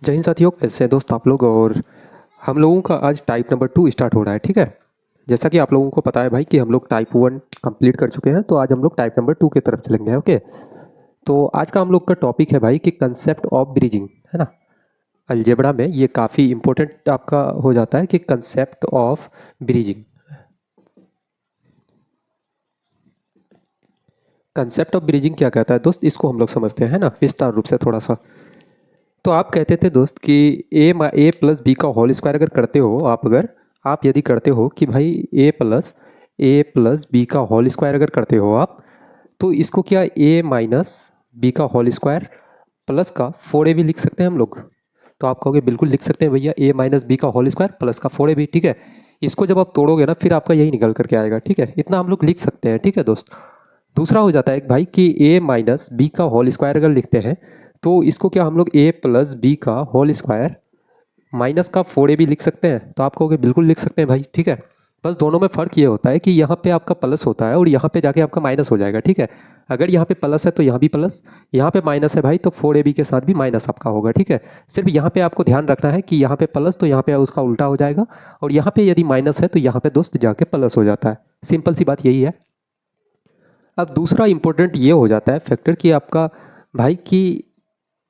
जय हिंद साथियों, कैसे हैं दोस्त आप लोग। और हम लोगों का आज टाइप नंबर 2 स्टार्ट हो रहा है। ठीक है, जैसा कि आप लोगों को पता है भाई कि हम लोग टाइप 1 कंप्लीट कर चुके हैं, तो आज हम लोग टाइप नंबर 2 की तरफ चलेंगे। ओके, तो आज का हम लोग का टॉपिक है भाई कि कंसेप्ट ऑफ ब्रिजिंग, है ना। अलजेब्रा में ये काफ़ी इंपॉर्टेंट आपका हो जाता है कि concept of bridging. Concept of bridging क्या कहता है दोस्त, इसको हम लोग समझते हैं ना विस्तार रूप से थोड़ा सा। तो आप कहते थे दोस्त कि ए प्लस बी का होल स्क्वायर अगर करते हो आप यदि करते हो कि भाई ए प्लस बी का होल स्क्वायर अगर करते हो आप, तो इसको क्या ए माइनस बी का होल स्क्वायर प्लस का 4ab भी लिख सकते हैं हम लोग। तो आप कहोगे बिल्कुल लिख सकते हैं भैया, ए माइनस बी का होल स्क्वायर प्लस का 4ab भी। ठीक है, इसको जब आप तोड़ोगे ना फिर आपका यही निकल करके आएगा। ठीक है, इतना हम लोग लिख सकते हैं। ठीक है दोस्त, दूसरा हो जाता है एक भाई कि ए माइनस बी का होल स्क्वायर अगर लिखते हैं तो इसको क्या हम लोग ए प्लस बी का होल स्क्वायर माइनस का 4ab भी लिख सकते हैं। तो आप कहोगे बिल्कुल लिख सकते हैं भाई। ठीक है, बस दोनों में फ़र्क ये होता है कि यहाँ पे आपका प्लस होता है और यहाँ पे जाके आपका माइनस हो जाएगा। ठीक है, अगर यहाँ पे प्लस है तो यहाँ भी प्लस, यहाँ पे माइनस है भाई तो 4ab के साथ भी माइनस आपका होगा। ठीक है, सिर्फ यहाँ पे आपको ध्यान रखना है कि यहाँ पे प्लस तो यहाँ पे उसका उल्टा हो जाएगा, और यहाँ पे यदि माइनस है तो यहाँ पे दोस्त जाके प्लस हो जाता है। सिंपल सी बात यही है। अब दूसरा इंपॉर्टेंट ये हो जाता है फैक्टर कि आपका भाई कि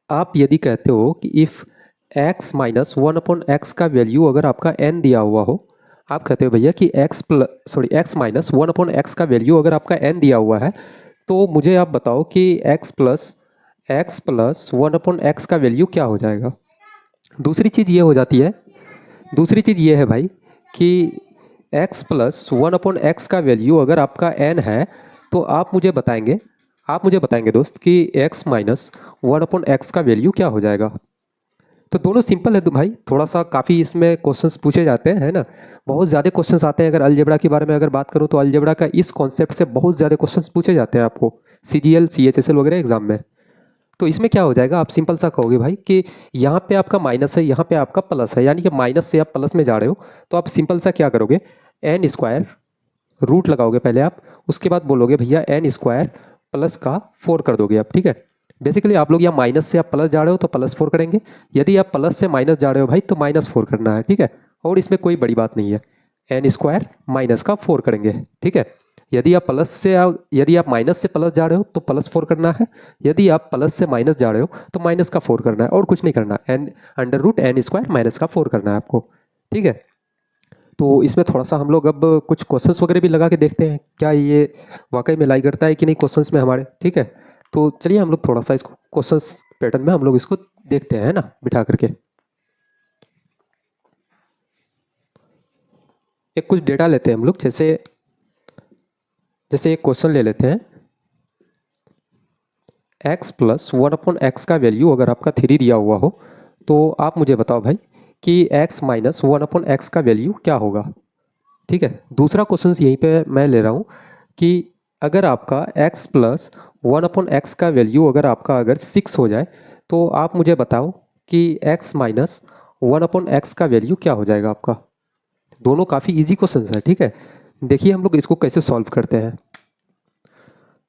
आप यदि कहते हो कि इफ़ x माइनस 1/x का वैल्यू अगर आपका n दिया हुआ हो, आप कहते हो भैया कि x माइनस 1/x का वैल्यू अगर आपका n दिया हुआ है, तो मुझे आप बताओ कि x प्लस 1/x का वैल्यू क्या हो जाएगा। दूसरी चीज़ ये हो जाती है, दूसरी चीज़ ये है भाई कि x प्लस 1/x का वैल्यू अगर आपका n है, तो आप मुझे बताएंगे दोस्त कि x माइनस 1/x का वैल्यू क्या हो जाएगा। तो दोनों सिंपल है तो भाई, थोड़ा सा काफ़ी इसमें क्वेश्चंस पूछे जाते हैं, है ना। बहुत ज़्यादा क्वेश्चंस आते हैं। अगर अलजेब्रा के बारे में अगर बात करूँ तो अलजेब्रा का इस कॉन्सेप्ट से बहुत ज़्यादा क्वेश्चंस पूछे जाते हैं आपको CGL CHSL वगैरह एग्जाम में। तो इसमें क्या हो जाएगा, आप सिंपल सा कहोगे भाई कि यहाँ पे आपका माइनस है, यहाँ पे आपका प्लस है, यानी कि माइनस से आप प्लस में जा रहे हो, तो आप सिंपल सा क्या करोगे, एन स्क्वायर रूट लगाओगे पहले आप, उसके बाद बोलोगे भैया एन स्क्वायर प्लस का 4 कर दोगे आप। ठीक है, बेसिकली आप लोग यहाँ माइनस से आप प्लस जा रहे हो तो +4 करेंगे, यदि आप प्लस से माइनस जा रहे हो भाई तो -4 करना है। ठीक है, और इसमें कोई बड़ी बात नहीं है, एन स्क्वायर माइनस का 4 करेंगे। ठीक है, यदि आप माइनस से प्लस जा रहे हो तो +4 करना है, यदि आप प्लस से माइनस जा रहे हो तो माइनस का 4 करना है, और कुछ नहीं करना। एन स्क्वायर माइनस का 4 करना है आपको। ठीक है, तो इसमें थोड़ा सा हम लोग अब कुछ क्वेश्चंस वगैरह भी लगा के देखते हैं क्या ये वाकई में लाई करता है कि नहीं क्वेश्चंस में हमारे। ठीक है, तो चलिए हम लोग थोड़ा सा इसको क्वेश्चंस पैटर्न में हम लोग इसको देखते हैं, है ना, बिठा करके। एक कुछ डेटा लेते हैं हम लोग, जैसे जैसे एक क्वेश्चन ले लेते हैं, x प्लस 1/x का वैल्यू अगर आपका 3 दिया हुआ हो, तो आप मुझे बताओ भाई कि x माइनस 1/x का वैल्यू क्या होगा। ठीक है, दूसरा क्वेश्चन यहीं पे मैं ले रहा हूँ कि अगर आपका x प्लस 1/x का वैल्यू अगर 6 हो जाए, तो आप मुझे बताओ कि x माइनस 1/x का वैल्यू क्या हो जाएगा आपका। दोनों काफ़ी इजी क्वेश्चन है। ठीक है, देखिए हम लोग इसको कैसे सॉल्व करते हैं।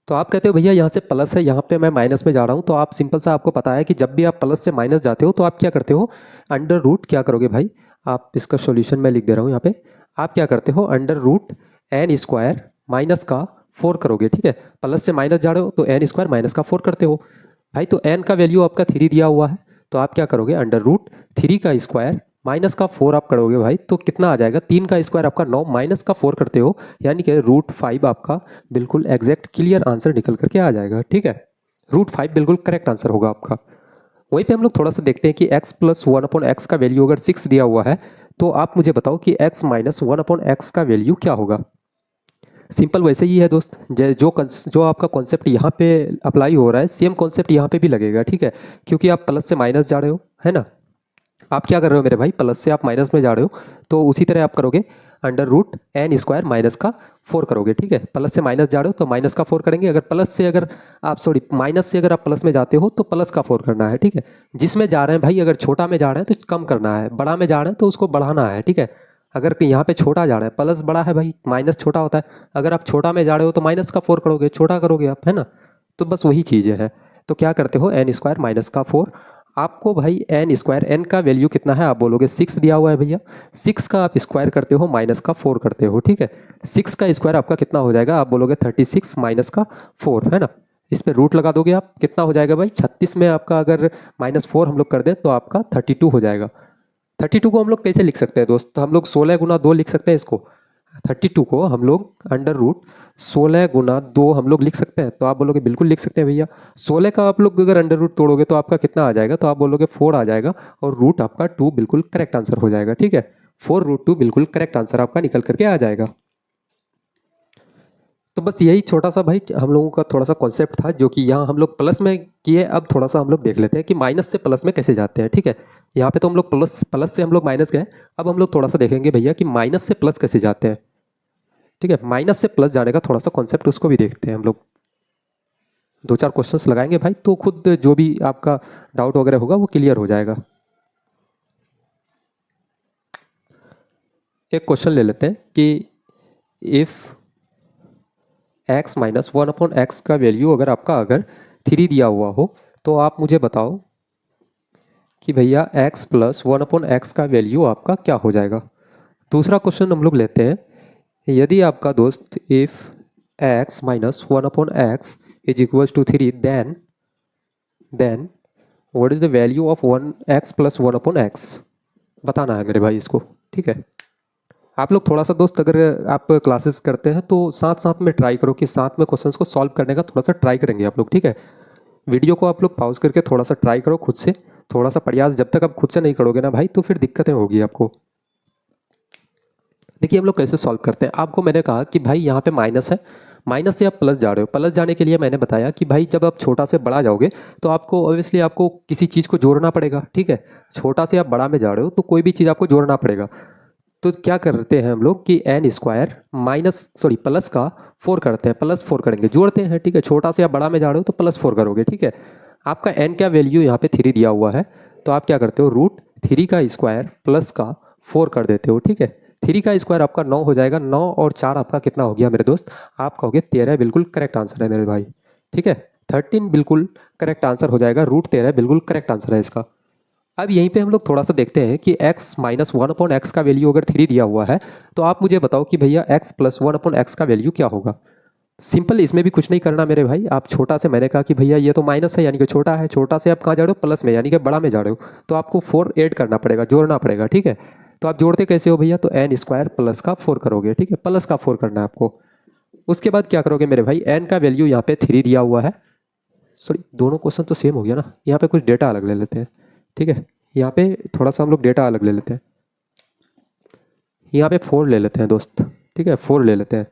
तो आप कहते हो भैया यहाँ से प्लस है, यहाँ पे मैं माइनस में जा रहा हूँ, तो आप सिंपल सा आपको पता है कि जब भी आप प्लस से माइनस जाते हो तो आप क्या करते हो, अंडर रूट क्या करोगे भाई, आप इसका सॉल्यूशन मैं लिख दे रहा हूँ यहाँ पे। आप क्या करते हो, under root N square minus का 4 करोगे। ठीक है, प्लस से माइनस जा रहे हो तो एन स्क्वायर माइनस का 4 करते हो भाई। तो एन का वैल्यू आपका 3 दिया हुआ है, तो आप क्या करोगे, अंडर रूट 3 का स्क्वायर माइनस का 4 आप करोगे भाई, तो कितना आ जाएगा, 3 का स्क्वायर आपका 9 माइनस का 4 करते हो, यानी कि √5 आपका बिल्कुल एग्जैक्ट क्लियर आंसर निकल करके आ जाएगा। ठीक है, √5 बिल्कुल करेक्ट आंसर होगा आपका। वहीं पे हम लोग थोड़ा सा देखते हैं कि x प्लस 1/x का वैल्यू अगर 6 दिया हुआ है, तो आप मुझे बताओ कि x माइनस 1/x का वैल्यू क्या होगा। सिंपल वैसे ही है दोस्त, जो आपका कॉन्सेप्ट यहाँ पे अप्लाई हो रहा है सेम कॉन्सेप्ट यहाँ पे भी लगेगा। ठीक है, क्योंकि आप प्लस से माइनस जा रहे हो, है ना। आप क्या कर रहे हो मेरे भाई, प्लस से आप माइनस में जा रहे हो, तो उसी तरह आप करोगे, under root N square minus का 4 करोगे। ठीक है, प्लस से माइनस जा रहे हो तो माइनस का 4 करेंगे, अगर माइनस से अगर आप प्लस में जाते हो तो प्लस का 4 करना है। ठीक है, जिसमें जा रहे हैं भाई, अगर छोटा में जा रहे हैं तो कम करना है, बड़ा में जा रहे हैं तो उसको बढ़ाना है। ठीक है, अगर यहाँ पे छोटा जा रहा है, प्लस बड़ा है भाई, माइनस छोटा होता है, अगर आप छोटा में जा रहे हो तो माइनस का 4 करोगे, छोटा करोगे आप, है ना। तो बस वही चीज़ें हैं। तो क्या करते हो, एन स्क्वायर माइनस का 4 आपको भाई एन स्क्वायर, एन का वैल्यू कितना है आप बोलोगे 6 दिया हुआ है भैया, 6 का आप स्क्वायर करते हो माइनस का 4 करते हो, ठीक है। 6 का स्क्वायर आपका कितना हो जाएगा आप बोलोगे 36 माइनस का 4, है ना। इस पर रूट लगा दोगे आप, कितना हो जाएगा भाई 36 में आपका अगर -4 हम लोग कर दें तो आपका 32 हो जाएगा। 32 को हम लोग कैसे लिख सकते हैं दोस्त, तो हम लोग 16 गुना 2 लिख सकते हैं इसको। 32 को हम लोग अंडर रूट 16 गुना 2 हम लोग लिख सकते हैं, तो आप बोलोगे बिल्कुल लिख सकते हैं भैया। 16 का आप लोग अगर अंडर रूट तोड़ोगे तो आपका कितना आ जाएगा, तो आप बोलोगे 4 आ जाएगा, और रूट आपका 2 बिल्कुल करेक्ट आंसर हो जाएगा, ठीक है। 4√2 बिल्कुल करेक्ट आंसर आपका निकल करके आ जाएगा। तो बस यही छोटा सा भाई हम लोगों का थोड़ा सा कॉन्सेप्ट था, जो कि यहाँ हम लोग प्लस में किए। अब थोड़ा सा हम लोग देख लेते हैं कि माइनस से प्लस में कैसे जाते हैं, ठीक है। यहाँ पे तो हम लोग प्लस से हम लोग माइनस गए, अब हम लोग थोड़ा सा देखेंगे भैया कि माइनस से प्लस कैसे जाते हैं, ठीक है। माइनस से प्लस जाने का थोड़ा सा कॉन्सेप्ट उसको भी देखते हैं हम लोग। 2-4 क्वेश्चंस लगाएंगे भाई, तो खुद जो भी आपका डाउट वगैरह होगा वो क्लियर हो जाएगा। एक क्वेश्चन ले लेते हैं कि इफ़ x माइनस 1/x का वैल्यू अगर 3 दिया हुआ हो, तो आप मुझे बताओ कि भैया x प्लस 1/x का वैल्यू आपका क्या हो जाएगा। दूसरा क्वेश्चन हम लोग लेते हैं, यदि आपका दोस्त if x minus 1/x is equals to 3, then what is the value of 1x plus 1/x, बताना है मेरे भाई इसको, ठीक है। आप लोग थोड़ा सा दोस्त अगर आप क्लासेस करते हैं तो साथ साथ में ट्राई करो कि साथ में क्वेश्चंस को सॉल्व करने का थोड़ा सा ट्राई करेंगे आप लोग, ठीक है। वीडियो को आप लोग पॉज करके थोड़ा सा ट्राई करो खुद से, थोड़ा सा प्रयास जब तक आप खुद से नहीं करोगे ना भाई तो फिर दिक्कतें होगी आपको। देखिए हम लोग कैसे सॉल्व करते हैं, आपको मैंने कहा कि भाई यहाँ पे माइनस है, माइनस से आप प्लस जा रहे हो। प्लस जाने के लिए मैंने बताया कि भाई जब आप छोटा से बड़ा जाओगे तो आपको ऑब्वियसली आपको किसी चीज़ को जोड़ना पड़ेगा, ठीक है। छोटा से आप बड़ा में जा रहे हो तो कोई भी चीज़ आपको जोड़ना पड़ेगा। तो क्या करते हैं हम लोग कि एन स्क्वायर प्लस का 4 करते हैं, +4 करेंगे, जोड़ते हैं, ठीक है। छोटा से आप बड़ा में जा रहे हो तो +4 करोगे, ठीक है। आपका एन का वैल्यू यहाँ पे 3 दिया हुआ है, तो आप क्या करते हो √3 का स्क्वायर प्लस का 4 कर देते हो, ठीक है। 3 का स्क्वायर आपका 9 हो जाएगा, 9 और 4 आपका कितना हो गया मेरे दोस्त, आप कहोगे 13 बिल्कुल करेक्ट आंसर है मेरे भाई, ठीक है। 13 बिल्कुल करेक्ट आंसर हो जाएगा, √13 बिल्कुल करेक्ट आंसर है इसका। अब यहीं पे हम लोग थोड़ा सा देखते हैं कि x माइनस 1/x का वैल्यू अगर 3 दिया हुआ है, तो आप मुझे बताओ कि भैया x प्लस 1/x का वैल्यू क्या होगा। सिंपल, इसमें भी कुछ नहीं करना मेरे भाई। आप छोटा से, मैंने कहा कि भैया ये तो माइनस है यानी कि छोटा है, छोटा से आप कहाँ जा रहे हो प्लस में यानी कि बड़ा में जा रहे हो, तो आपको 4 ऐड करना पड़ेगा, जोड़ना पड़ेगा, ठीक है। तो आप जोड़ते कैसे हो भैया, तो एन स्क्वायर प्लस का 4 करोगे, ठीक है, प्लस का 4 करना है आपको। उसके बाद क्या करोगे मेरे भाई, एन का वैल्यू यहाँ पे 3 दिया हुआ है, सॉरी दोनों क्वेश्चन तो सेम हो गया ना, यहाँ पे कुछ डेटा अलग ले लेते हैं, ठीक है। यहाँ पे थोड़ा सा हम लोग डेटा अलग ले लेते हैं, यहाँ पे 4 ले लेते हैं दोस्त, ठीक है, 4 ले लेते हैं।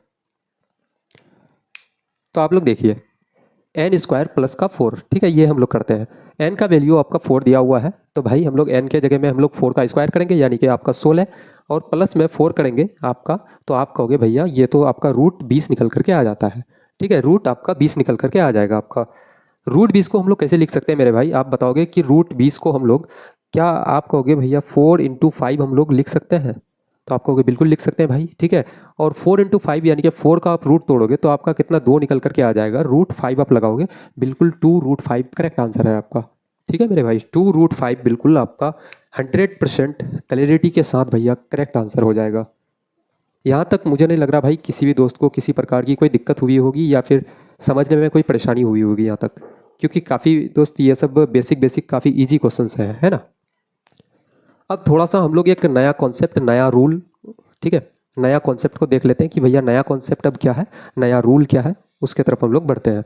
तो आप लोग देखिए एन स्क्वायर प्लस का 4, ठीक है, ये हम लोग करते हैं। एन का वैल्यू आपका 4 दिया हुआ है, तो भाई हम लोग एन के जगह में हम लोग 4 का स्क्वायर करेंगे यानी कि आपका 16, और प्लस में 4 करेंगे आपका, तो आप कहोगे भैया ये तो आपका √20 निकल करके आ जाता है, ठीक है। रूट आपका 20 निकल करके आ जाएगा आपका। √20 को हम लोग कैसे लिख सकते हैं मेरे भाई, आप बताओगे कि √20 को हम लोग, क्या आप कहोगे भैया 4 × 5 हम लोग लिख सकते हैं, तो आप कहोगे बिल्कुल लिख सकते हैं भाई, ठीक है। और 4 × 5 यानी कि 4 का आप रूट तोड़ोगे तो आपका कितना 2 निकल करके आ जाएगा, √5 आप लगाओगे, बिल्कुल 2√5 करेक्ट आंसर है आपका, ठीक है मेरे भाई। 2√5 बिल्कुल आपका 100% क्लैरिटी के साथ भैया करेक्ट आंसर हो जाएगा। यहाँ तक मुझे नहीं लग रहा भाई किसी भी दोस्त को किसी प्रकार की कोई दिक्कत हुई होगी या फिर समझने में कोई परेशानी हुई होगी यहाँ तक, क्योंकि काफ़ी दोस्त ये सब बेसिक काफ़ी इजी क्वेश्चंस हैं, है ना। अब थोड़ा सा हम लोग एक नया कॉन्सेप्ट, नया रूल, ठीक है, नया कॉन्सेप्ट को देख लेते हैं कि भैया नया कॉन्सेप्ट अब क्या है, नया रूल क्या है, उसके तरफ हम लोग बढ़ते हैं।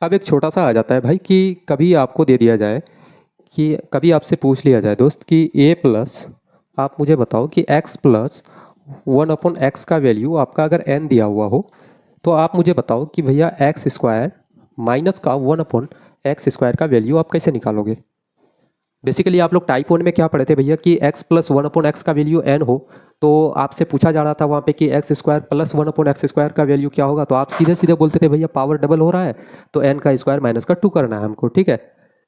अब एक छोटा सा आ जाता है भाई कि कभी आपको दे दिया जाए कि कभी आपसे पूछ लिया जाए दोस्त कि a प्लस, आप मुझे बताओ कि x प्लस 1/x का वैल्यू आपका अगर n दिया हुआ हो, तो आप मुझे बताओ कि भैया x स्क्वायर माइनस का 1/x स्क्वायर का वैल्यू आप कैसे निकालोगे। बेसिकली आप लोग टाइप 1 में क्या पढ़े थे भैया कि x प्लस 1/x का वैल्यू n हो, तो आपसे पूछा जा रहा था वहाँ पे कि x square plus 1/x square का वैल्यू क्या होगा, तो आप सीधे सीधे बोलते थे भैया पावर डबल हो रहा है तो n का स्क्वायर माइनस का 2 करना है हमको, ठीक है।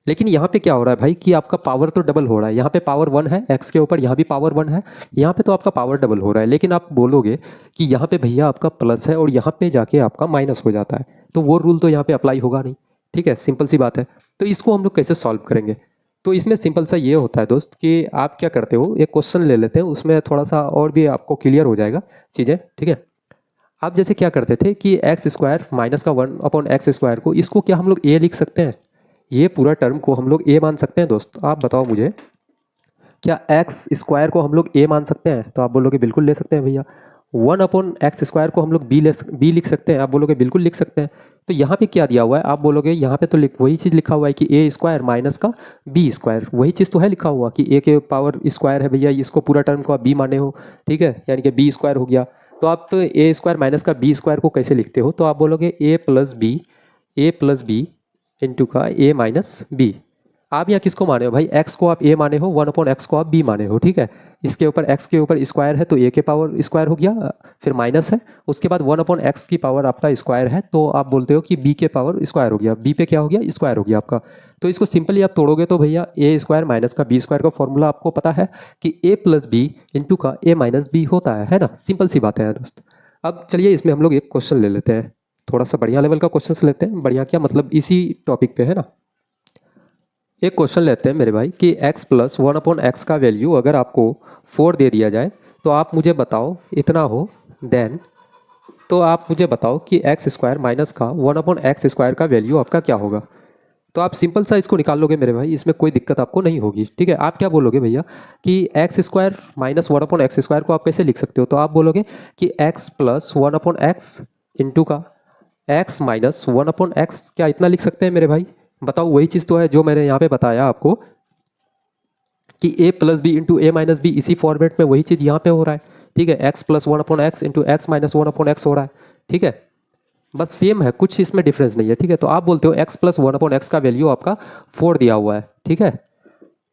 लेकिन यहाँ पे क्या हो रहा है भाई कि आपका पावर तो डबल हो रहा है, यहाँ पे पावर 1 है x के ऊपर, यहाँ भी पावर 1 है, यहाँ पे तो आपका पावर डबल हो रहा है। लेकिन आप बोलोगे कि यहाँ पे भैया आपका प्लस है और यहाँ पे जाके आपका माइनस हो जाता है, तो वो रूल तो यहाँ पे अप्लाई होगा नहीं। ठीक है, सिंपल सी बात है। तो इसको हम लोग कैसे सॉल्व करेंगे? तो इसमें सिंपल सा ये होता है दोस्त कि आप क्या करते हो, एक क्वेश्चन ले लेते हैं, उसमें थोड़ा सा और भी आपको क्लियर हो जाएगा चीज़ें। ठीक है, आप जैसे क्या करते थे कि एक्स स्क्वायर माइनस का 1/x² को, इसको क्या हम लोग ए लिख सकते हैं? ये पूरा टर्म को हम लोग ए मान सकते हैं दोस्त? आप बताओ मुझे, क्या एक्स स्क्वायर को हम लोग ए मान सकते हैं? तो आप बोलोगे बिल्कुल ले सकते हैं भैया। 1/x² को हम लोग बी लिख सकते हैं? आप बोलोगे बिल्कुल लिख सकते हैं। तो यहाँ पे क्या दिया हुआ है? आप बोलोगे यहाँ पे तो वही चीज़ लिखा हुआ है कि ए स्क्वायर माइनस का बी स्क्वायर, वही चीज़ तो है लिखा हुआ कि ए के पावर स्क्वायर है भैया, इसको पूरा टर्म को आप बी माने हो। ठीक है, यानी कि बी स्क्वायर हो गया। तो आप ए स्क्वायर माइनस का बी स्क्वायर को कैसे लिखते हो? तो आप बोलोगे ए प्लस बी इंटू का ए माइनस बी। आप यहाँ किसको माने हो भाई? एक्स को आप ए माने हो, 1/x को आप बी माने हो। ठीक है, इसके ऊपर एक्स के ऊपर स्क्वायर है तो ए के पावर स्क्वायर हो गया, फिर माइनस है, उसके बाद 1/x की पावर आपका स्क्वायर है, तो आप बोलते हो कि बी के पावर स्क्वायर हो गया, बी पे क्या हो गया? स्क्वायर हो गया आपका। तो इसको सिंपली आप तोड़ोगे तो भैया ए स्क्वायर माइनस का बी स्क्वायर का फॉर्मूला आपको पता है कि ए प्लस बी इंटू का ए माइनस बी होता है ना? सिंपल सी बात है दोस्त। अब चलिए इसमें हम लोग एक क्वेश्चन ले लेते हैं, थोड़ा सा बढ़िया लेवल का क्वेश्चन लेते हैं। बढ़िया क्या मतलब, इसी टॉपिक पे है ना। एक क्वेश्चन लेते हैं मेरे भाई कि x प्लस 1/x का वैल्यू अगर आपको 4 दे दिया जाए तो आप मुझे बताओ इतना हो, देन तो आप मुझे बताओ कि एक्स स्क्वायर माइनस का 1/x² का वैल्यू आपका क्या होगा? तो आप सिंपल सा इसको निकाल लोगे मेरे भाई, इसमें कोई दिक्कत आपको नहीं होगी। ठीक है, आप क्या बोलोगे भैया कि एक्स स्क्वायर माइनस 1/x² को आप कैसे लिख सकते हो? तो आप बोलोगे कि x प्लस 1/x इंटू का x माइनस 1/x, क्या इतना लिख सकते हैं मेरे भाई? बताओ, वही चीज़ तो है जो मैंने यहाँ पे बताया आपको कि a plus B into A minus B, इसी फॉर्मेट में वही चीज़ यहाँ पे हो रहा है। ठीक है, x plus 1/x into x minus 1/x हो रहा है। ठीक है, बस सेम है, कुछ इसमें डिफरेंस नहीं है। ठीक है, तो आप बोलते हो x प्लस 1/x का वैल्यू आपका 4 दिया हुआ है। ठीक है,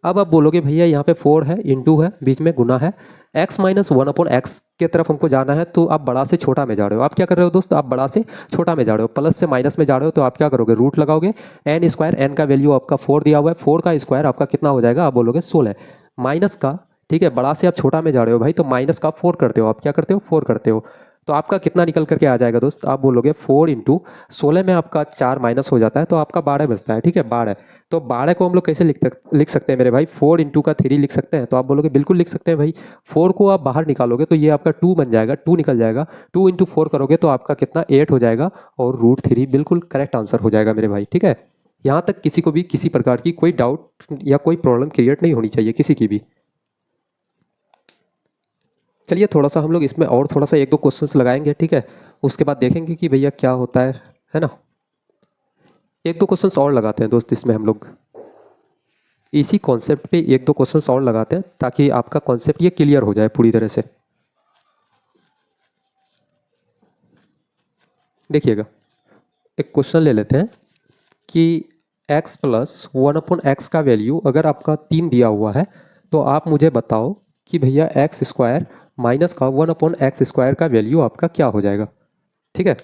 अब आप बोलोगे भैया यहाँ पे 4 है, इंटू है, बीच में गुना है, x माइनस 1/x के तरफ हमको जाना है, तो आप बड़ा से छोटा में जा रहे हो। आप क्या कर रहे हो दोस्त? आप बड़ा से छोटा में जा रहे हो, प्लस से माइनस में जा रहे हो, तो आप क्या करोगे? रूट लगाओगे, एन स्क्वायर, एन का वैल्यू आपका 4 दिया हुआ है, 4 का स्क्वायर आपका कितना हो जाएगा? आप बोलोगे 16 माइनस का। ठीक है, बड़ा से आप छोटा में जा रहे हो भाई, तो माइनस का 4 करते हो, आप क्या करते हो? 4 करते हो, तो आपका कितना निकल करके आ जाएगा दोस्त? आप बोलोगे 4 इंटू 16 में आपका 4 माइनस हो जाता है, तो आपका 12 बचता है। ठीक है, 12। तो 12 को हम लोग कैसे लिख सकते हैं मेरे भाई? 4 इंटू का 3 लिख सकते हैं? तो आप बोलोगे बिल्कुल लिख सकते हैं भाई। 4 को आप बाहर निकालोगे तो ये आपका 2 बन जाएगा, 2 निकल जाएगा, 2 इंटू 4 करोगे तो आपका कितना? 8 हो जाएगा, और √3 बिल्कुल करेक्ट आंसर हो जाएगा मेरे भाई। ठीक है, यहाँ तक किसी को भी किसी प्रकार की कोई डाउट या कोई प्रॉब्लम क्रिएट नहीं होनी चाहिए किसी की भी। चलिए थोड़ा सा हम लोग इसमें और थोड़ा सा 1-2 क्वेश्चंस लगाएंगे। ठीक है, उसके बाद देखेंगे कि भैया क्या होता है ना। 1-2 क्वेश्चंस और लगाते हैं दोस्त इसमें हम लोग, इसी कॉन्सेप्ट पे 1-2 क्वेश्चंस और लगाते हैं ताकि आपका कॉन्सेप्ट ये क्लियर हो जाए पूरी तरह से। देखिएगा, एक क्वेश्चन ले लेते हैं कि x प्लस 1/x का वैल्यू अगर आपका 3 दिया हुआ है, तो आप मुझे बताओ कि भैया एक्स स्क्वायर माइनस का 1/x² का वैल्यू आपका क्या हो जाएगा? ठीक है,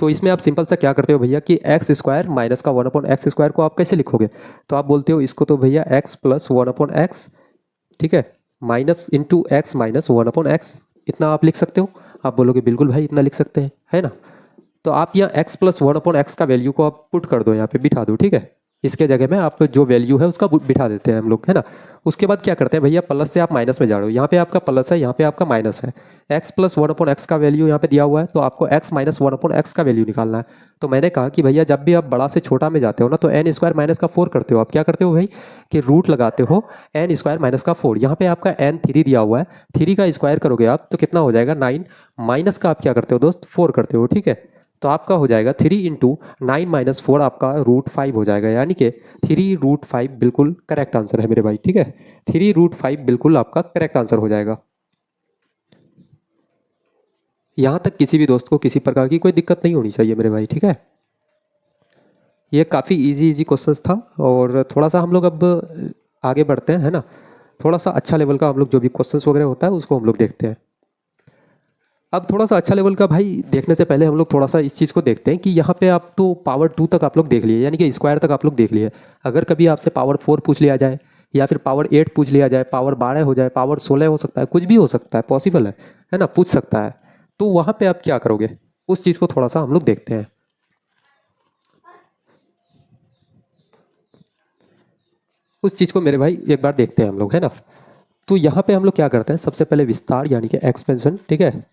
तो इसमें आप सिंपल सा क्या करते हो भैया कि एक्स स्क्वायर माइनस का 1/x² को आप कैसे लिखोगे? तो आप बोलते हो इसको तो भैया x प्लस 1/x, ठीक है, minus into x minus 1/x, इतना आप लिख सकते हो? आप बोलोगे बिल्कुल भाई इतना लिख सकते हैं, है ना। तो आप यहाँ x प्लस 1/x का वैल्यू को आप पुट कर दो, यहाँ पे बिठा दो। ठीक है, इसके जगह में आप जो वैल्यू है उसका बिठा देते हैं हम लोग, है ना। उसके बाद क्या करते हैं भैया, प्लस से आप माइनस में जा रहे हो, यहाँ पे आपका प्लस है, यहाँ पे आपका माइनस है। x प्लस 1/x का वैल्यू यहाँ पे दिया हुआ है, तो आपको x माइनस 1/x का वैल्यू निकालना है। तो मैंने कहा कि भैया जब भी आप बड़ा से छोटा में जाते हो ना, तो n स्क्वायर माइनस का 4 करते हो। आप क्या करते हो भाई कि रूट लगाते हो n स्क्वायर माइनस का 4। यहाँ पे आपका n 3 दिया हुआ है, 3 का स्क्वायर करोगे आप तो कितना हो जाएगा? 9, माइनस का आप क्या करते हो दोस्त? 4 करते हो। ठीक है, तो आपका हो जाएगा 3 इंटू 9 माइनस 4, आपका √5 हो जाएगा, यानी कि 3√5 बिल्कुल करेक्ट आंसर है मेरे भाई। ठीक है, 3√5 बिल्कुल आपका करेक्ट आंसर हो जाएगा। यहाँ तक किसी भी दोस्त को किसी प्रकार की कोई दिक्कत नहीं होनी चाहिए मेरे भाई। ठीक है, ये काफ़ी इजी क्वेश्चंस था, और थोड़ा सा हम लोग अब आगे बढ़ते हैं, है ना। थोड़ा सा अच्छा लेवल का हम लोग जो भी क्वेश्चंस वगैरह होता है उसको हम लोग देखते हैं। अब थोड़ा सा अच्छा लेवल का भाई देखने से पहले हम लोग थोड़ा सा इस चीज़ को देखते हैं कि यहाँ पे आप तो पावर 2 तक आप लोग देख लिए, यानी कि स्क्वायर तक आप लोग देख लिए। अगर कभी आपसे पावर 4 पूछ लिया जाए या फिर पावर 8 पूछ लिया जाए, पावर 12 हो जाए, पावर 16 हो सकता है, कुछ भी हो सकता है, पॉसिबल है ना, पूछ सकता है। तो वहाँ पे आप क्या करोगे, उस चीज़ को थोड़ा सा हम लोग देखते हैं। उस चीज़ को मेरे भाई एक बार देखते हैं हम लोग, है ना। तो यहाँ पे हम लोग क्या करते हैं, सबसे पहले विस्तार यानी कि एक्सपेंशन, ठीक है,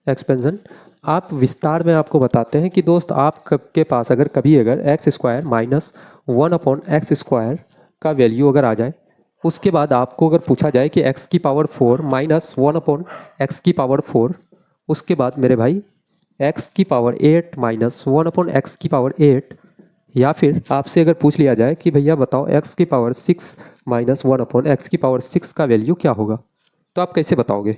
एक्सपेंशन। आप विस्तार में आपको बताते हैं कि दोस्त आप के पास अगर एक्स स्क्वायर माइनस 1/x² का वैल्यू अगर आ जाए, उसके बाद आपको अगर पूछा जाए कि x की पावर 4 माइनस 1/x की पावर 4, उसके बाद मेरे भाई x की पावर 8 माइनस 1/x की पावर 8, या फिर आपसे अगर पूछ लिया जाए कि भैया बताओ x की पावर 6 माइनस 1/x की पावर 6 का वैल्यू क्या होगा, तो आप कैसे बताओगे।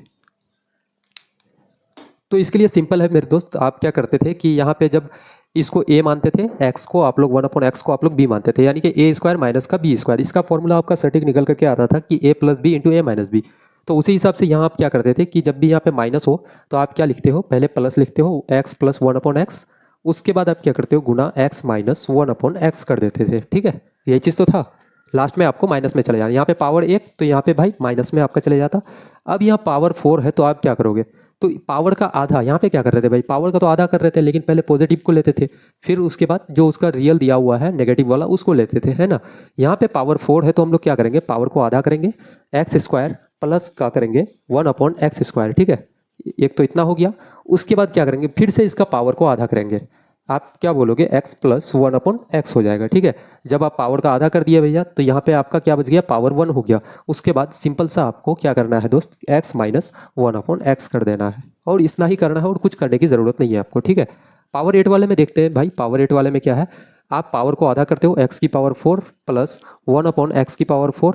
तो इसके लिए सिंपल है मेरे दोस्त, आप क्या करते थे कि यहाँ पे जब इसको a मानते थे, x को आप लोग 1/x को आप लोग b मानते थे, यानी कि a स्क्वायर माइनस का b स्क्वायर, इसका फॉर्मूला आपका सटीक निकल करके आता था कि a plus B into A minus B. तो उसी हिसाब से यहाँ आप क्या करते थे कि जब भी यहाँ पे माइनस हो तो आप क्या लिखते हो, पहले प्लस लिखते हो x प्लस 1/x, उसके बाद आप क्या करते हो, गुना x माइनस 1/x कर देते थे, ठीक है, यही चीज़ तो था। लास्ट में आपको माइनस में चले जाना, यहाँ पे पावर 1 तो यहाँ पे भाई माइनस में आपका चले जाता। अब यहाँ पावर 4 है तो आप क्या करोगे, तो पावर का आधा यहाँ पे क्या कर रहे थे भाई, पावर का तो आधा कर रहे थे, लेकिन पहले पॉजिटिव को लेते थे, फिर उसके बाद जो उसका रियल दिया हुआ है नेगेटिव वाला उसको लेते थे, है ना। यहाँ पे पावर 4 है तो हम लोग क्या करेंगे, पावर को आधा करेंगे, एक्स स्क्वायर प्लस का करेंगे 1/x², ठीक है, एक तो इतना हो गया। उसके बाद क्या करेंगे, फिर से इसका पावर को आधा करेंगे, आप क्या बोलोगे, x प्लस 1/x हो जाएगा, ठीक है। जब आप पावर का आधा कर दिए भैया तो यहाँ पे आपका क्या बच गया, पावर 1 हो गया। उसके बाद सिंपल सा आपको क्या करना है दोस्त, x माइनस 1/x कर देना है, और इतना ही करना है और कुछ करने की ज़रूरत नहीं है आपको, ठीक है। पावर 8 वाले में देखते हैं भाई, पावर 8 वाले में क्या है, आप पावर को आधा करते हो x की पावर 4 प्लस 1/x की पावर 4,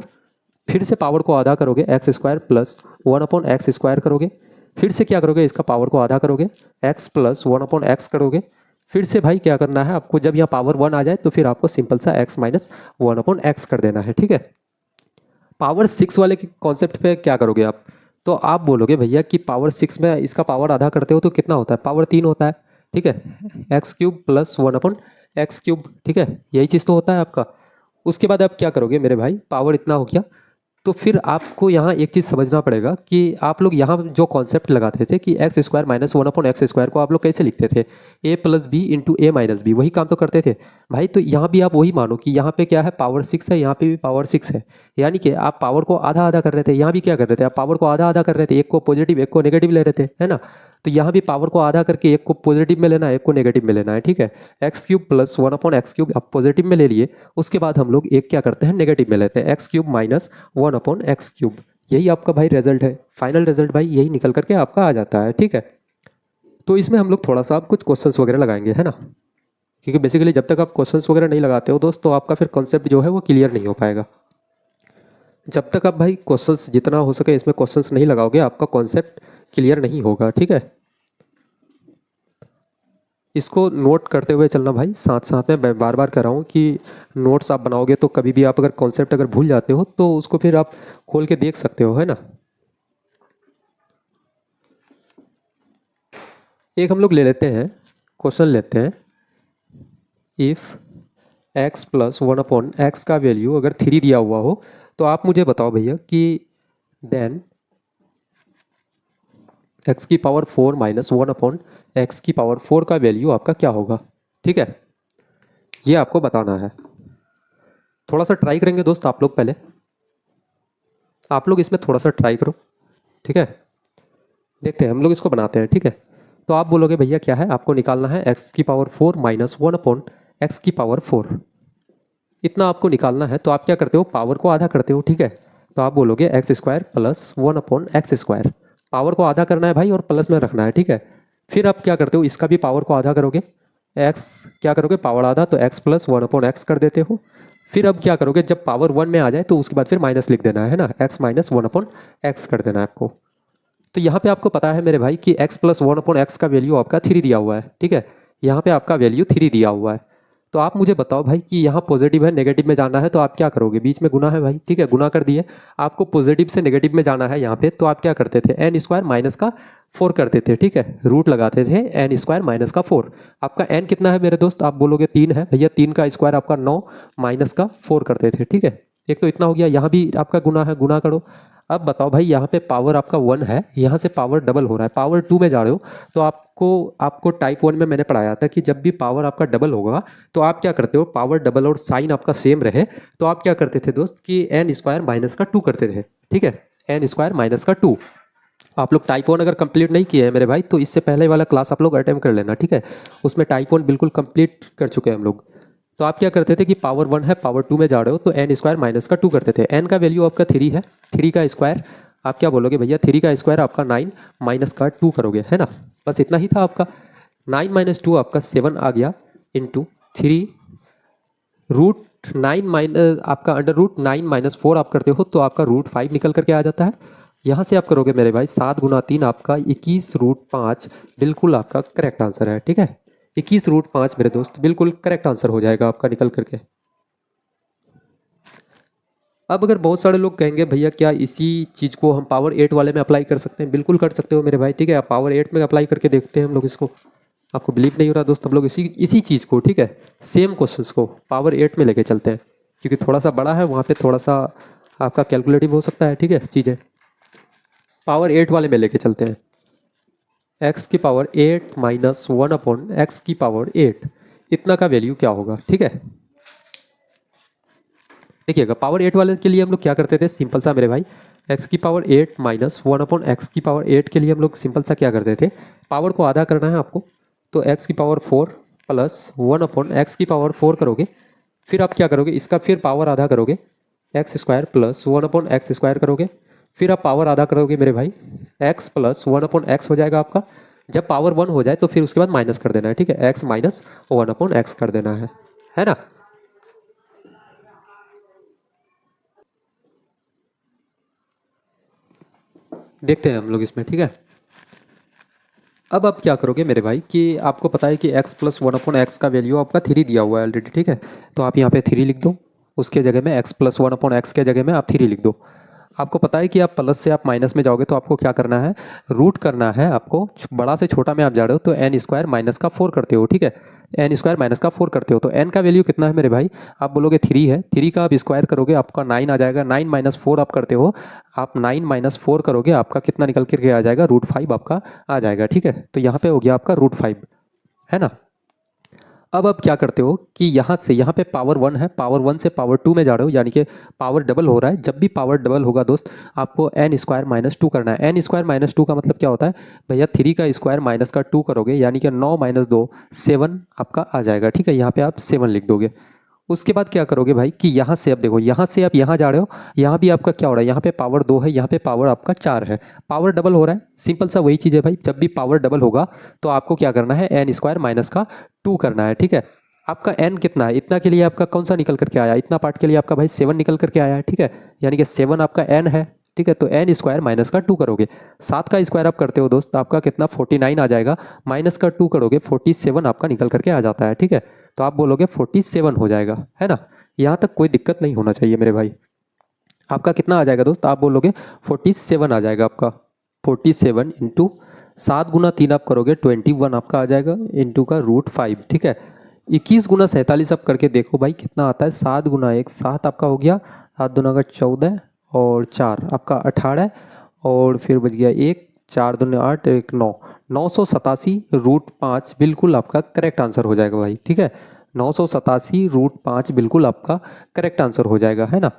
फिर से पावर को आधा करोगे एक्स स्क्वायर प्लस 1/x² करोगे, फिर से क्या करोगे, इसका पावर को आधा करोगे, x प्लस 1/x करोगे, फिर से भाई क्या करना है आपको, जब यहाँ पावर 1 आ जाए तो फिर आपको सिंपल सा x माइनस 1/x कर देना है, ठीक है। पावर 6 वाले के कॉन्सेप्ट पे क्या करोगे आप, तो आप बोलोगे भैया कि पावर 6 में इसका पावर आधा करते हो तो कितना होता है, पावर 3 होता है, ठीक है, x³ प्लस 1/x³, ठीक है, यही चीज़ तो होता है आपका। उसके बाद आप क्या करोगे मेरे भाई, पावर इतना हो गया, तो फिर आपको यहाँ एक चीज़ समझना पड़ेगा कि आप लोग यहाँ जो कॉन्सेप्ट लगाते थे कि एक्स स्क्वायर माइनस 1/x² को आप लोग कैसे लिखते थे, a plus B into A minus B, वही काम तो करते थे भाई। तो यहाँ भी आप वही मानो कि यहाँ पे क्या है, पावर 6 है, यहाँ पे भी पावर 6 है, यानी कि आप पावर को आधा आधा कर रहे थे, यहाँ भी क्या कर रहे थे, आप पावर को आधा आधा कर रहे थे, एक को पॉजिटिव एक को नेगेटिव ले रहे थे, है ना। तो यहाँ भी पावर को आधा करके एक को पॉजिटिव में लेना है, एक को नेगेटिव में लेना है, ठीक है। x³ प्लस 1/x³ आप पॉजिटिव में ले लिए, उसके बाद हम लोग एक क्या करते हैं, नेगेटिव में लेते हैं, x³ माइनस 1/x³। यही आपका भाई रिजल्ट है, फाइनल रिजल्ट भाई यही निकल करके आपका आ जाता है, ठीक है। तो इसमें हम लोग थोड़ा सा आप कुछ क्वेश्चंस वगैरह लगाएंगे, है ना, क्योंकि बेसिकली जब तक आप क्वेश्चंस वगैरह नहीं लगाते हो दोस्त, तो आपका फिर कॉन्सेप्ट जो है वो क्लियर नहीं हो पाएगा। जब तक आप भाई क्वेश्चंस जितना हो सके इसमें क्वेश्चंस नहीं लगाओगे, आपका कॉन्सेप्ट क्लियर नहीं होगा, ठीक है। इसको नोट करते हुए चलना भाई, साथ साथ में मैं बार बार कह रहा हूँ कि नोट्स आप बनाओगे तो कभी भी आप अगर कॉन्सेप्ट अगर भूल जाते हो तो उसको फिर आप खोल के देख सकते हो, है ना। एक हम लोग ले लेते हैं, क्वेश्चन लेते हैं, इफ़ x प्लस 1/x का वैल्यू अगर 3 दिया हुआ हो तो आप मुझे बताओ भैया कि देन x की पावर 4 माइनस 1/x की पावर 4 का वैल्यू आपका क्या होगा, ठीक है, ये आपको बताना है। थोड़ा सा ट्राई करेंगे दोस्त आप लोग, पहले आप लोग इसमें थोड़ा सा ट्राई करो, ठीक है, देखते हैं हम लोग इसको बनाते हैं, ठीक है। तो आप बोलोगे भैया क्या है, आपको निकालना है x की पावर 4 माइनस 1/x की पावर 4, इतना आपको निकालना है। तो आप क्या करते हो, पावर को आधा करते हो, ठीक है। तो आप बोलोगे x² प्लस 1/x², पावर को आधा करना है भाई और प्लस में रखना है, ठीक है। फिर आप क्या करते हो, इसका भी पावर को आधा करोगे, x क्या करोगे, पावर आधा, तो x प्लस 1/x कर देते हो। फिर अब क्या करोगे, जब पावर 1 में आ जाए तो उसके बाद फिर माइनस लिख देना है ना, x माइनस 1/x कर देना है आपको। तो यहाँ पे आपको पता है मेरे भाई कि x प्लस 1/x का वैल्यू आपका 3 दिया हुआ है, ठीक है, यहाँ पे आपका वैल्यू 3 दिया हुआ है। तो आप मुझे बताओ भाई कि यहाँ पॉजिटिव है नेगेटिव में जाना है तो आप क्या करोगे, बीच में गुना है भाई, ठीक है, गुना कर दिए। आपको पॉजिटिव से नेगेटिव में जाना है यहाँ पे, तो आप क्या करते थे, एन स्क्वायर माइनस का 4 करते थे, ठीक है, रूट लगाते थे एन स्क्वायर माइनस का 4। आपका एन कितना है मेरे दोस्त, आप बोलोगे 3 है भैया, 3 का स्क्वायर आपका 9 माइनस का 4 करते थे, ठीक है। एक तो इतना हो गया, यहाँ भी आपका गुना है, गुना करो। अब बताओ भाई, यहाँ पे पावर आपका 1 है, यहाँ से पावर डबल हो रहा है, पावर 2 में जा रहे हो, तो आपको आपको टाइप 1 में मैंने पढ़ाया था कि जब भी पावर आपका डबल होगा तो आप क्या करते हो, पावर डबल और साइन आपका सेम रहे तो आप क्या करते थे दोस्त कि एन स्क्वायर माइनस का 2 करते थे, ठीक है, एन स्क्वायर माइनस का 2। आप लोग टाइप 1 अगर कंप्लीट नहीं किए हैं मेरे भाई तो इससे पहले वाला क्लास आप लोग अटेम्प्ट कर लेना, ठीक है, उसमें टाइप 1 बिल्कुल कंप्लीट कर चुके हैं हम लोग। तो आप क्या करते थे कि पावर 1 है, पावर 2 में जा रहे हो तो एन स्क्वायर माइनस का 2 करते थे। एन का वैल्यू आपका 3 है, 3 का स्क्वायर आप क्या बोलोगे भैया, 3 का स्क्वायर आपका 9 माइनस का 2 करोगे, है ना, बस इतना ही था आपका। 9 माइनस 2 आपका 7 आ गया इंटू 3 रूट 9 माइनस आपका अंडर रूट 9 माइनस 4 आप करते हो तो आपका रूट 5 निकल करके आ जाता है। यहाँ से आप करोगे मेरे भाई 7 गुना 3 आपका 21 रूट 5 बिल्कुल आपका करेक्ट आंसर है, ठीक है, 21 रूट 5 मेरे दोस्त बिल्कुल करेक्ट आंसर हो जाएगा आपका निकल करके। अब अगर बहुत सारे लोग कहेंगे भैया क्या इसी चीज़ को हम पावर 8 वाले में अप्लाई कर सकते हैं, बिल्कुल कर सकते हो मेरे भाई, ठीक है, आप पावर 8 में अप्लाई करके देखते हैं हम लोग इसको। आपको बिलीव नहीं हो रहा दोस्त, हम लोग इसी इसी चीज़ को, ठीक है, सेम क्वेश्चंस को पावर 8 में लेके चलते हैं, क्योंकि थोड़ा सा बड़ा है वहाँ पे थोड़ा सा आपका कैलकुलेटिव हो सकता है, ठीक है, चीज़ें पावर 8 वाले में लेके चलते हैं। एक्स की पावर 8 माइनस 1 अपॉन एक्स की पावर 8 इतना का वैल्यू क्या होगा, ठीक है। देखिएगा पावर 8 वाले के लिए हम लोग क्या करते थे, सिंपल सा मेरे भाई, एक्स की पावर 8 माइनस 1 अपॉन एक्स की पावर 8 के लिए हम लोग सिंपल सा क्या करते थे, पावर को आधा करना है आपको, तो एक्स की पावर 4 प्लस 1 अपॉन एक्स की पावर 4 करोगे, फिर आप क्या करोगे, इसका फिर पावर आधा करोगे, x square plus 1 upon x square करोगे, फिर आप पावर आधा करोगे मेरे भाई, एक्स प्लस 1 अपॉन एक्स हो जाएगा आपका। जब पावर 1 हो जाए तो फिर उसके बाद माइनस कर देना है, ठीक है, एक्स माइनस 1 अपॉन एक्स कर देना है ना। देखते हैं हम लोग इसमें, ठीक है। अब आप क्या करोगे मेरे भाई कि आपको पता है कि x प्लस 1 अपॉन एक्स का वैल्यू आपका 3 दिया हुआ है ऑलरेडी, ठीक है, तो आप यहाँ पे 3 लिख दो, उसके जगह में x प्लस 1 अपॉन एक्स के जगह में आप 3 लिख दो। आपको पता है कि आप प्लस से आप माइनस में जाओगे तो आपको क्या करना है, रूट करना है आपको, बड़ा से छोटा में आप जा रहे हो तो एन स्क्वायर माइनस का 4 करते हो, ठीक है, एन स्क्वायर माइनस का 4 करते हो तो एन का वैल्यू कितना है मेरे भाई, आप बोलोगे 3 है, 3 का आप स्क्वायर करोगे आपका 9 आ जाएगा, 9 माइनस 4 आप करते हो, आप 9 माइनस 4 करोगे आपका कितना निकल करके आ जाएगा, रूट 5 आपका आ जाएगा, ठीक है, तो यहाँ पे हो गया आपका रूट 5, है ना। अब आप क्या करते हो कि यहाँ से यहाँ पे पावर 1 है, पावर 1 से पावर 2 में जा रहे हो, यानी कि पावर डबल हो रहा है। जब भी पावर डबल होगा दोस्त आपको एन स्क्वायर माइनस 2 करना है। एन स्क्वायर माइनस 2 का मतलब क्या होता है भैया, 3 का स्क्वायर माइनस का 2 करोगे, यानी कि 9 माइनस 2 7 आपका आ जाएगा, ठीक है, यहाँ पे आप 7 लिख दोगे। उसके बाद क्या करोगे भाई कि यहाँ से अब देखो, यहाँ से आप यहाँ जा रहे हो, यहाँ भी आपका क्या हो रहा है, यहाँ पे पावर 2 है, यहाँ पे पावर आपका 4 है, पावर डबल हो रहा है, सिंपल सा वही चीज़ है भाई, जब भी पावर डबल होगा तो आपको क्या करना है, एन स्क्वायर माइनस का 2 करना है, ठीक है। आपका एन कितना है, इतना के लिए आपका कौन सा निकल करके आया, इतना पार्ट के लिए आपका भाई 7 निकल करके आया है, ठीक है, यानी कि 7 आपका एन है, ठीक है, तो एन स्क्वायर माइनस का 2 करोगे, 7 का स्क्वायर आप करते हो दोस्त आपका कितना 49 आ जाएगा, माइनस का 2 करोगे 47 आपका निकल करके आ जाता है, ठीक है, तो आप बोलोगे 47 हो जाएगा, है ना। यहाँ तक कोई दिक्कत नहीं होना चाहिए मेरे भाई। आपका कितना आ जाएगा दोस्त, आप बोलोगे 47 आ जाएगा आपका, 47 इंटू 7 गुना 3 आप करोगे 21 आपका आ जाएगा, इंटू का रूट 5, ठीक है। 21 गुना 47 आप करके देखो भाई कितना आता है, 7 गुना 1 7 आपका हो गया, 7 दूना का 14 और 4 आपका 18 और फिर बच गया 1, 4 दूने 8 1 9, 987 रूट 5 बिल्कुल आपका करेक्ट आंसर हो जाएगा भाई, ठीक है, 987 रूट 5 बिल्कुल आपका करेक्ट आंसर हो जाएगा, है ना।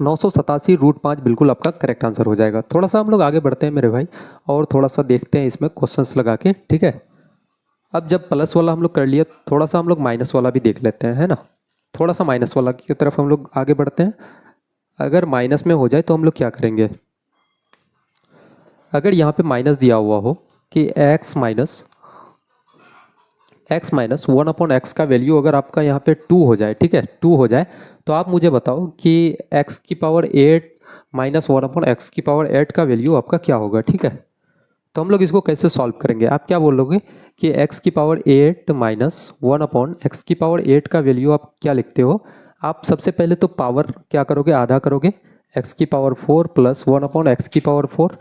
987 रूट 5 बिल्कुल आपका करेक्ट आंसर हो जाएगा। थोड़ा सा हम लोग आगे बढ़ते हैं मेरे भाई और थोड़ा सा देखते हैं इसमें क्वेश्चंस लगा के, ठीक है। अब जब प्लस वाला हम लोग कर लिया, थोड़ा सा हम लोग माइनस वाला भी देख लेते हैं, है ना। थोड़ा सा माइनस वाला की तरफ हम लोग आगे बढ़ते हैं। अगर माइनस में हो जाए तो हम लोग क्या करेंगे, अगर यहाँ पे माइनस दिया हुआ हो कि एक्स माइनस 1 अपॉन एक्स का वैल्यू अगर आपका यहाँ पे 2 हो जाए, ठीक है, 2 हो जाए, तो आप मुझे बताओ कि एक्स की पावर 8 माइनस 1 अपॉन एक्स की पावर 8 का वैल्यू आपका क्या होगा, ठीक है। तो हम लोग इसको कैसे सॉल्व करेंगे, आप क्या बोलोगे कि x की पावर 8 माइनस 1 अपॉन एक्स की पावर 8 का वैल्यू आप क्या लिखते हो। आप सबसे पहले तो पावर क्या करोगे, आधा करोगे, x की पावर 4 प्लस 1 अपॉन एक्स की पावर 4,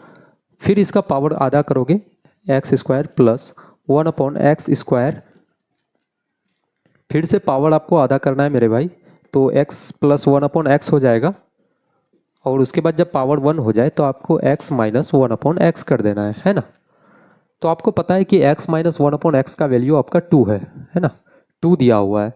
फिर इसका पावर आधा करोगे, x square plus 1 upon x square, फिर से पावर आपको आधा करना है मेरे भाई, तो x प्लस 1 अपॉन एक्स हो जाएगा, और उसके बाद जब पावर 1 हो जाए तो आपको x माइनस 1 अपॉन एक्स कर देना है ना। तो आपको पता है कि x माइनस 1 अपॉन एक्स का वैल्यू आपका 2 है ना, 2 दिया हुआ है।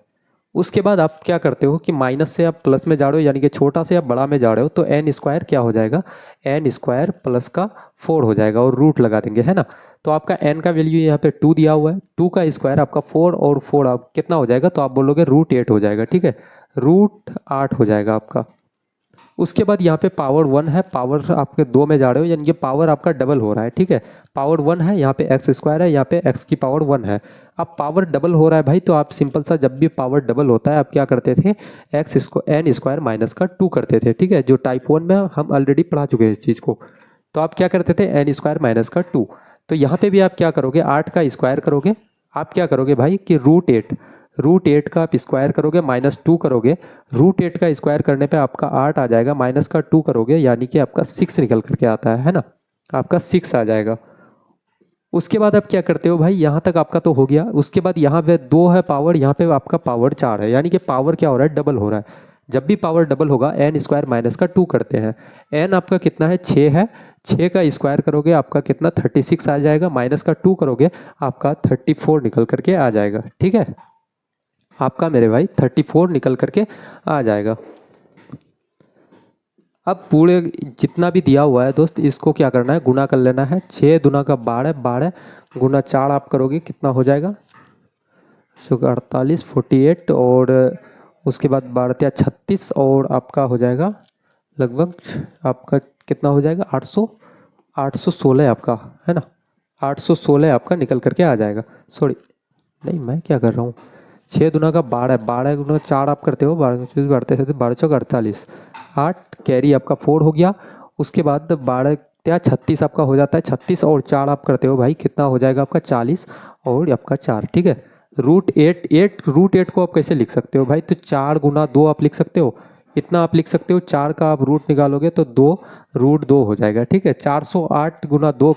उसके बाद आप क्या करते हो कि माइनस से आप प्लस में जा रहे हो, यानी कि छोटा से आप बड़ा में जा रहे हो, तो एन स्क्वायर क्या हो जाएगा, एन स्क्वायर प्लस का 4 हो जाएगा और रूट लगा देंगे, है ना। तो आपका एन का वैल्यू यहाँ पे 2 दिया हुआ है, 2 का स्क्वायर आपका 4 और 4 आप कितना हो जाएगा, तो आप बोलोगे रूट 8 हो जाएगा, ठीक है, रूट 8 हो जाएगा आपका। उसके बाद यहाँ पे पावर 1 है, पावर आपके 2 में जा रहे हो, यानी कि पावर आपका डबल हो रहा है, ठीक है, पावर 1 है, यहाँ पे एक्स स्क्वायर है, यहाँ पे एक्स की पावर 1 है। अब पावर डबल हो रहा है भाई, तो आप सिंपल सा जब भी पावर डबल होता है आप क्या करते थे, एक्स इसको एन स्क्वायर माइनस का 2 करते थे, ठीक है, जो टाइप 1 में हम ऑलरेडी पढ़ा चुके हैं इस चीज़ को। तो आप क्या करते थे, एन स्क्वायर माइनस का 2। तो यहाँ पे भी आप क्या करोगे, 8 का स्क्वायर करोगे, आप क्या करोगे भाई कि रूट 8 का आप स्क्वायर करोगे, माइनस 2 करोगे, रूट 8 का स्क्वायर करने पे आपका 8 आ जाएगा, माइनस का 2 करोगे यानी कि आपका 6 निकल करके आता है ना, आपका 6 आ जाएगा। उसके बाद आप क्या करते हो भाई, यहाँ तक आपका तो हो गया। उसके बाद यहाँ पे 2 है पावर, यहाँ पे आपका पावर 4 है, यानी कि पावर क्या हो रहा है, डबल हो रहा है। जब भी पावर डबल होगा एन स्क्वायर माइनस का 2 करते हैं। एन आपका कितना है, 6 है, 6 का स्क्वायर करोगे आपका कितना 36 आ जाएगा, माइनस का 2 करोगे आपका 34 निकल करके आ जाएगा, ठीक है, आपका मेरे भाई 34 निकल करके आ जाएगा। अब पूरे जितना भी दिया हुआ है दोस्त, इसको क्या करना है, गुना कर लेना है, 6 दूना का 12, 12 गुना 4 आप करोगे कितना हो जाएगा, 48, 48, और उसके बाद 12 36, और आपका हो जाएगा लगभग आपका कितना हो जाएगा, 800, 816 आपका, है ना, 816 आपका निकल करके आ जाएगा। सॉरी नहीं, मैं क्या कर रहा हूँ, 6 दूना का 12, 12 गुना 4 आप करते हो, 12 बढ़ते थे 12 चौक 48, 8 कैरी आपका 4 हो गया। उसके बाद 12 क्या 36 आपका हो जाता है, 36 और 4 आप करते हो भाई, कितना हो जाएगा आपका 40, और आपका 4, ठीक है। रूट 8 को आप कैसे लिख सकते हो भाई, तो 4 गुना 2 आप लिख सकते हो, इतना आप लिख सकते हो, 4 का आप रूट निकालोगे तो 2 रूट 2 हो जाएगा, ठीक है। 408 गुना 2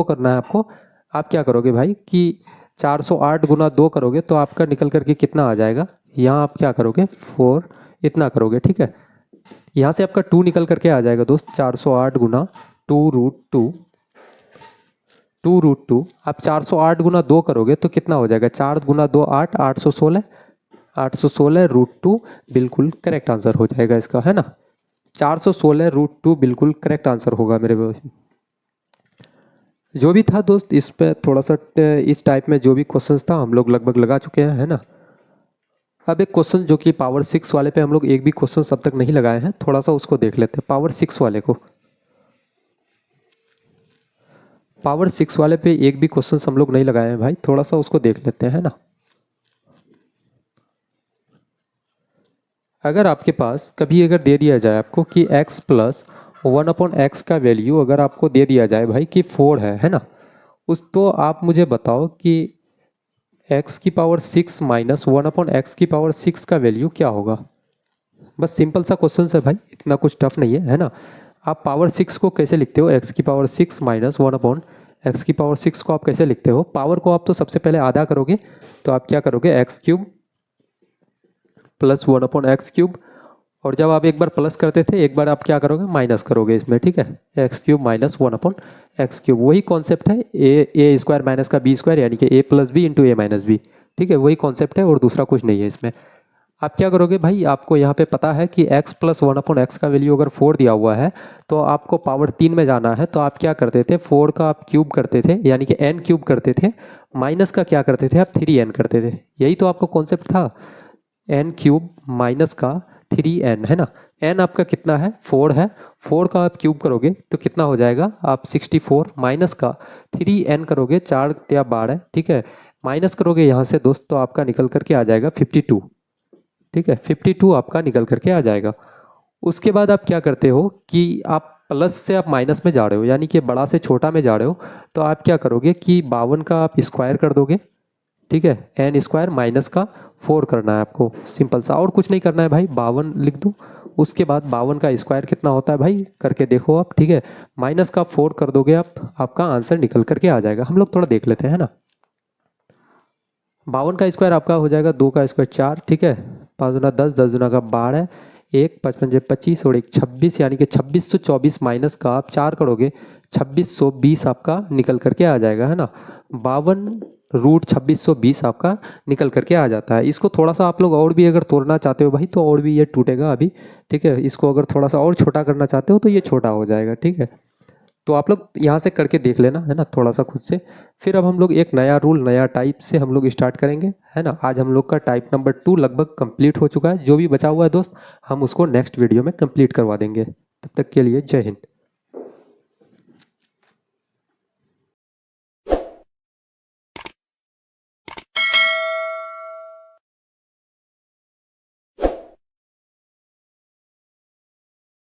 करना है आपको। आप क्या करोगे भाई कि 408 गुना 2 करोगे तो आपका निकल करके कितना आ जाएगा, यहाँ आप क्या करोगे 4 इतना करोगे, ठीक है, यहाँ से आपका 2 निकल करके आ जाएगा दोस्त, 408 गुना 2 रूट 2 आप 408 गुना 2 करोगे तो कितना हो जाएगा, 4 गुना 2 8, 816, 816 रूट 2 बिल्कुल करेक्ट आंसर हो जाएगा इसका, है ना, 416 रूट 2 बिल्कुल करेक्ट आंसर होगा मेरे भाई। जो भी था दोस्त, इस पे थोड़ा सा इस टाइप में जो भी क्वेश्चंस था हम लोग लगभग लगा चुके हैं, है ना। अब एक क्वेश्चन जो कि पावर 6 वाले पे हम लोग एक भी क्वेश्चन अब तक नहीं लगाए हैं, थोड़ा सा उसको देख लेते हैं, पावर 6 वाले को। पावर 6 वाले पे एक भी क्वेश्चन हम लोग नहीं लगाए हैं भाई, थोड़ा सा उसको देख लेते हैं, है ना। अगर आपके पास कभी अगर दे दिया जाए आपको कि x प्लस 1 अपॉन एक्स का वैल्यू अगर आपको दे दिया जाए भाई कि 4 है ना, उस तो आप मुझे बताओ कि x की पावर 6 माइनस 1 अपॉन एक्स की पावर 6 का वैल्यू क्या होगा। बस सिंपल सा क्वेश्चन है भाई, इतना कुछ टफ नहीं है ना। आप पावर 6 को कैसे लिखते हो, x की पावर 6 माइनस 1 अपॉन एक्स की पावर 6 को आप कैसे लिखते हो, पावर को आप तो सबसे पहले आधा करोगे, तो आप क्या करोगे x cube plus 1 upon x cube, और जब आप एक बार प्लस करते थे एक बार आप क्या करोगे माइनस करोगे इसमें, ठीक है, x cube minus 1 upon x cube, वही कॉन्सेप्ट है ए स्क्वायर माइनस का बी स्क्वायर, यानी कि ए plus B into A minus B, ठीक है, वही कॉन्सेप्ट है और दूसरा कुछ नहीं है इसमें। आप क्या करोगे भाई, आपको यहाँ पे पता है कि x प्लस 1 अपॉन एक्स का वैल्यू अगर 4 दिया हुआ है तो आपको पावर 3 में जाना है, तो आप क्या करते थे 4 का आप क्यूब करते थे, यानी कि n क्यूब करते थे, माइनस का क्या करते थे आप 3n करते थे, यही तो आपका कॉन्सेप्ट था, n क्यूब माइनस का 3n, है ना। n आपका कितना है 4 है, 4 का आप क्यूब करोगे तो कितना हो जाएगा आप 64, माइनस का 3n करोगे 4 या 12, ठीक है, माइनस करोगे यहाँ से दोस्त तो आपका निकल करके आ जाएगा 52, ठीक है, 52 आपका निकल करके आ जाएगा। उसके बाद आप क्या करते हो कि आप प्लस से आप माइनस में जा रहे हो, यानी कि बड़ा से छोटा में जा रहे हो, तो आप क्या करोगे कि 52 का आप स्क्वायर कर दोगे, ठीक है। एन स्क्वायर माइनस का 4 करना है आपको, सिंपल सा, और कुछ नहीं करना है भाई, 52 लिख दो। उसके बाद 52 का स्क्वायर कितना होता है भाई, करके देखो आप, ठीक है। माइनस का 4 कर दोगे आप, आपका आंसर निकल करके आ जाएगा। हम लोग थोड़ा देख लेते हैं ना। 52 का स्क्वायर आपका हो जाएगा 2 का स्क्वायर 4, ठीक है। 5 दूना 10, 10 दूना का 12, 1 55 25 और 1 26, यानी कि 2624 माइनस का आप 4 करोगे, 2620 आपका निकल करके आ जाएगा, है ना। 52 रूट 2620 आपका निकल करके आ जाता है। इसको थोड़ा सा आप लोग और भी अगर तोड़ना चाहते हो भाई, तो और भी ये टूटेगा अभी, ठीक है। इसको अगर थोड़ा सा और छोटा करना चाहते हो तो ये छोटा हो जाएगा, ठीक है। तो आप लोग यहाँ से करके देख लेना, है ना, थोड़ा सा खुद से। फिर अब हम लोग एक नया रूल, नया टाइप से हम लोग स्टार्ट करेंगे, है ना। आज हम लोग का टाइप नंबर 2 लगभग कंप्लीट हो चुका है। जो भी बचा हुआ है दोस्त, हम उसको नेक्स्ट वीडियो में कंप्लीट करवा देंगे। तब तक के लिए जय हिंद।